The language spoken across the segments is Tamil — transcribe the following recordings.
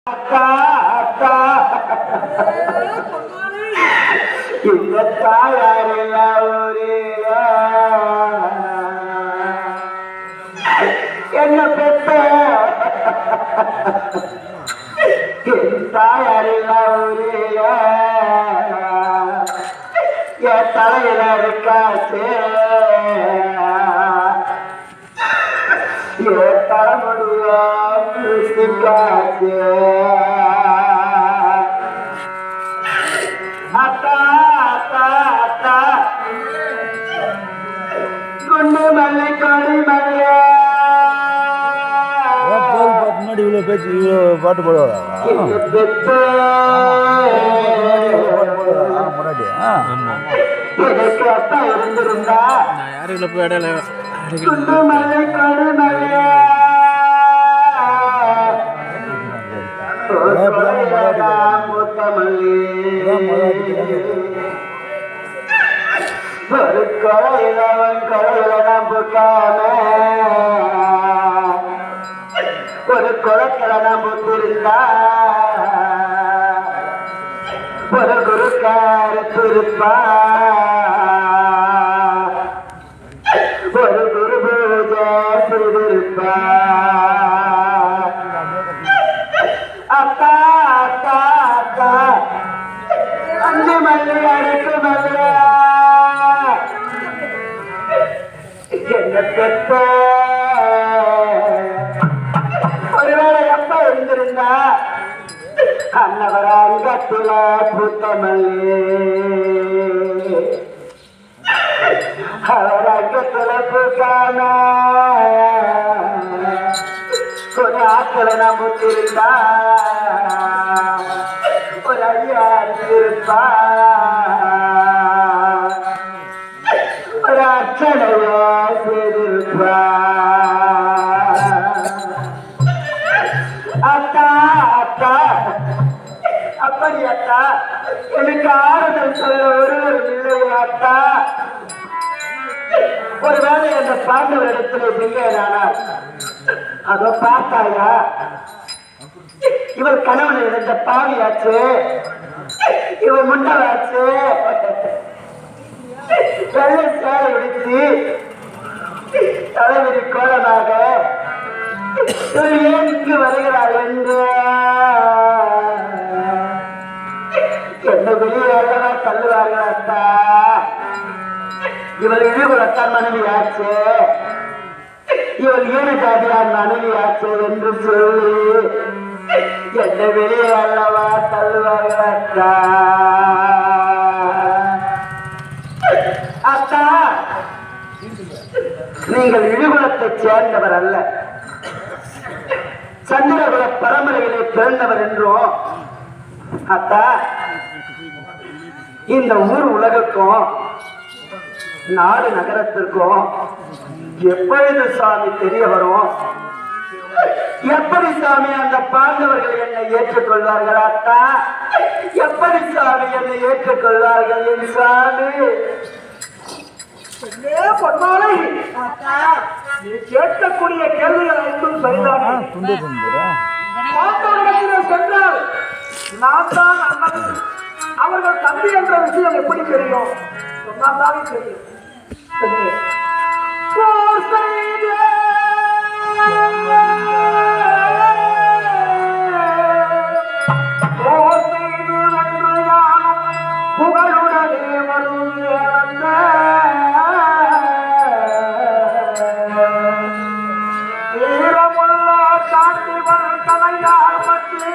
அக்கா அக்கா இந்த தாயாரெல்லாம் என்ன பெத்த என் தாயாரெல்லாம் என் தலையில இருக்காச்சு என் தலைமுடிய காச்சு அத்தா அத்தா அத்தா குண்டு மல்லி கொடி மல்லி முன்னாடி இவ்வளோ பேச்சு இவ்வளோ பாட்டு போடுவாரா முன்னாடி எனக்கு அப்பா இருந்திருந்தா யாருக்குள்ள போய் இடையில குண்டு மல்லி கொடி மல்லி ஒரு கொலையில கொலையில நம்புக்காம ஒரு குளத்துல நம்புத்திருந்தா ஒரு குருக்கார திருப்பா ஒரு குரு பூஜை செய்திருப்பா அக்கா அக்கா அக்கா அஞ்சு மல்லி அடுக்கு மல்ல என்ன பெத்த ஒருவேளை எப்ப இருந்திருந்தா அன்னவர அங்கத்துல பூத்த மல்லி அவர் அங்கத்துல பூக்காம ஒரு ஆட்களை நம்பிருந்தா ஒரு ஐயா இருப்பா ஒரு அச்சனைய செய்திருப்பா அத்தா அத்தா அப்படி அத்தா எனக்கு ஆறுதல் சொல்ல ஒருவரும் இல்லையா அத்தா ஒருவேளை அந்த பாண்டவர் இடத்துல செல்வேனானால் அதோ பார்த்தாயா இவர் கணவனை இருந்த பாவியாச்சு இவர் முண்டவாச்சு வெள்ளை சேலை உடுத்தி தலைவரி கோலமாக இவர் ஏன் இங்கு வருகிறார் என்று என்ன வெளியே அல்லவா தள்ளுவார்கள் அத்தா இவள் இழிகுலத்தான் மனைவியாச்சு இவள் ஈன ஜாதியார் மனைவியாச்சு என்று சொல்லி என்ன வெளியே அல்லவா தள்ளுவார்கள் அத்தா அத்தா நீங்கள் இழிகுலத்தை சேர்ந்தவர் அல்ல சந்திரகுல பரம்பரையிலே பிறந்தவர் என்றும் அத்தா இந்த ஊர் உலகுக்கும் நாடு நகரத்திற்கும் எப்பொழுது சாமி தெரிய வரும் எப்படி சாமி அந்த பாண்டவர்கள் என்னை ஏற்றுக்கொள்வார்கள் அத்தா எப்படி சாமி என்னை ஏற்றுக்கொள்வார்கள் என் சாமி பொன்மாலை நீ கேட்கக்கூடிய கேள்விகள் அனைத்தும் சரிதான் சென்றால் நான் தான் அண்ணன் அவர்கள் தம்பி என்ற விஷயம் எப்படி தெரியும் சொன்னால்தானே தெரியும் புகழுடனே வரும் வீரமுள்ள காட்டிவன் தலையார் பற்றி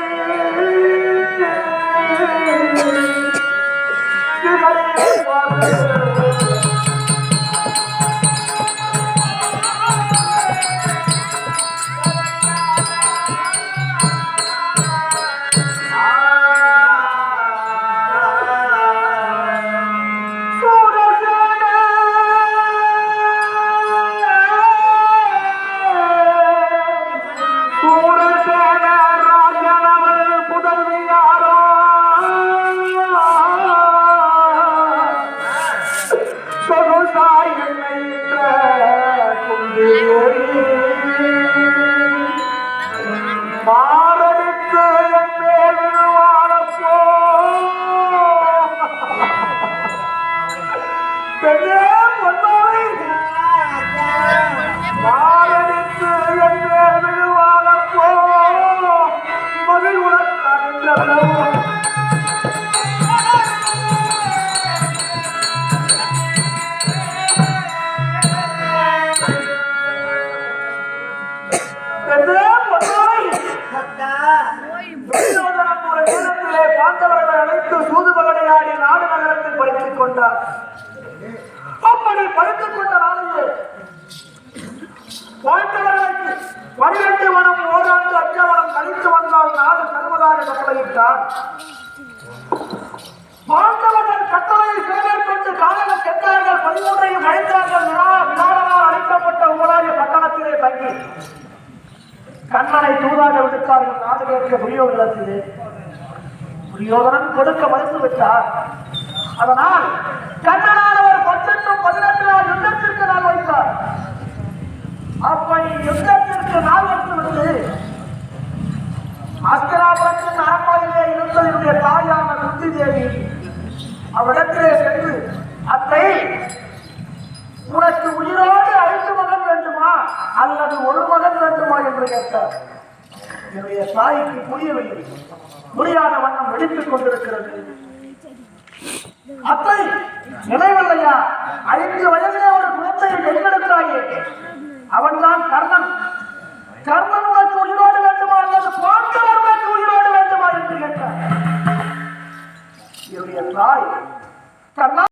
பாண்டவர்களை அழைத்து சூதுபகடையாடி நாடு நகரத்தில் படித்துக் கொண்டார். அப்படி படித்துக் கொண்ட நாளிலே பாண்டவர்களுக்கு 12 வனம் ஓராண்டு அச்சவனம் கழித்து வந்தால் நாடு தருவதாக கட்டளையிட்டார். பாண்டவர்கள் கட்டளையை செயல்பட்டு காரண சென்றார்கள். 13ஐயும் அழைத்தார்கள். விழாவினால் அழைக்கப்பட்ட ஊராய பட்டணத்திலே தங்கி கண்ணனை தூதாக விடுத்தார்கள். நாடு கேட்க துரியோதனத்திலே துரியோதனன் கொடுக்க மறுத்து விட்டார். அதனால் கண்ணனானவர் 18 நாள் யுத்தத்திற்கு நாள் வைத்தார். அப்படி யுத்தத்திற்கு நாள் வைத்துவிட்டு அஸ்திராபுரத்தின் அரண்மனையிலே இருந்த என்னுடைய தாயான குந்தி தேவி அவரிடத்திலே சென்று, அத்தை, உனக்கு உயிரோடு 5 மகன் வேண்டுமா அல்லது 1 மகன் வேண்டுமா என்று கேட்டார். என்னுடைய தாய்க்கு புரியவில்லை. புரியாத வண்ணம் வெடித்துக் கொண்டிருக்கிறது. அத்தை, நினைவில்லையா, 5 வயதிலே ஒரு குழந்தையை பெற்றெடுத்தாயே, அவன்தான் கர்ணன். கர்ணன் உனக்கு உயிரோடு வேண்டுமா அல்லது பாண்டவர்களுக்கு உயிரோடு வேண்டுமா என்று கேட்டார். என்னுடைய தாய் கர்ணா